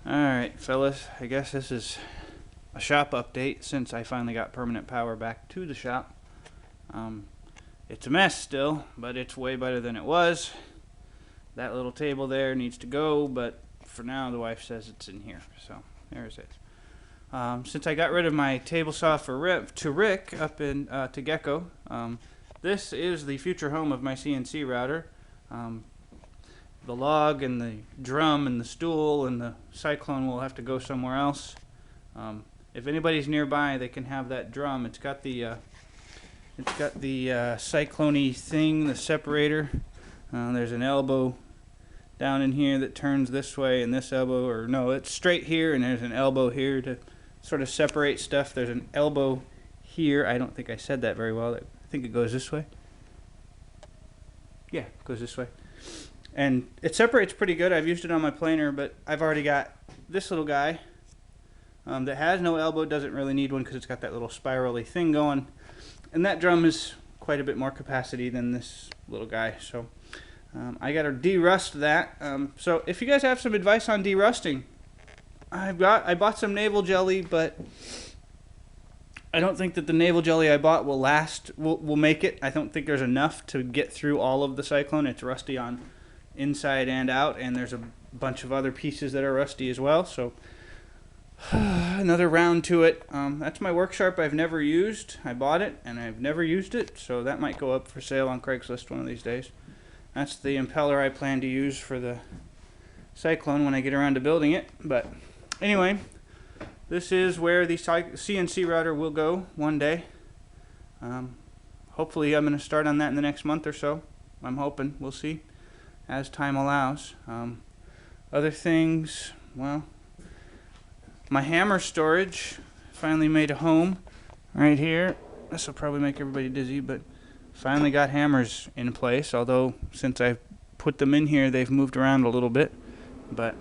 Alright, fellas, I guess this is a shop update since I finally got permanent power back to the shop. It's a mess still, but it's way better than it was. That little table there needs to go, but for now the wife says it's in here, so there's it. Since I got rid of my table saw for Rick up in to Gecko, this is the future home of my CNC router. The log and the drum and the stool and the Cyclone will have to go somewhere else. If anybody's nearby, they can have that drum. It's got the Cyclone-y thing, the separator. There's an elbow down in here that turns this way, and this elbow, or no, it's straight here, and there's an elbow here to sort of separate stuff. There's an elbow here. I don't think I said that very well. I think it goes this way. Yeah, it goes this way. And it separates pretty good. I've used it on my planer, but I've already got this little guy that has no elbow. Doesn't really need one because it's got that little spirally thing going. And that drum is quite a bit more capacity than this little guy. So I got to de-rust that. So if you guys have some advice on de-rusting, I bought some navel jelly, but I don't think that the navel jelly I bought will last. Will make it. I don't think there's enough to get through all of the Cyclone. It's rusty on inside and out, and there's a bunch of other pieces that are rusty as well, so another round to it. That's my work sharp I've never used. I bought it and I've never used it, so that might go up for sale on Craigslist one of these days. That's the impeller I plan to use for the Cyclone when I get around to building it. But anyway, this is where the CNC router will go one day. Hopefully I'm going to start on that in the next month or so. I'm hoping. We'll see as time allows. Other things, well, my hammer storage finally made a home right here. This will probably make everybody dizzy, but finally got hammers in place, although since I've put them in here they've moved around a little bit. But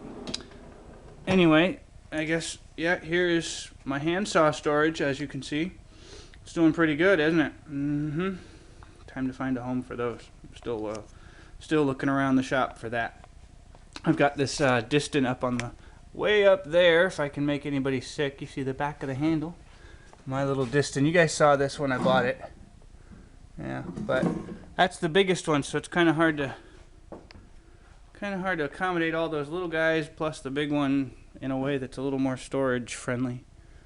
anyway, I guess, yeah, here is my handsaw storage. As you can see, it's doing pretty good, isn't it? Time to find a home for those. I'm still looking around the shop for that. I've got this Distant up on the way up there. If I can make anybody sick, you see the back of the handle. My little Distant. You guys saw this when I bought it. Yeah, but that's the biggest one, so it's kind of hard to accommodate all those little guys plus the big one in a way that's a little more storage friendly.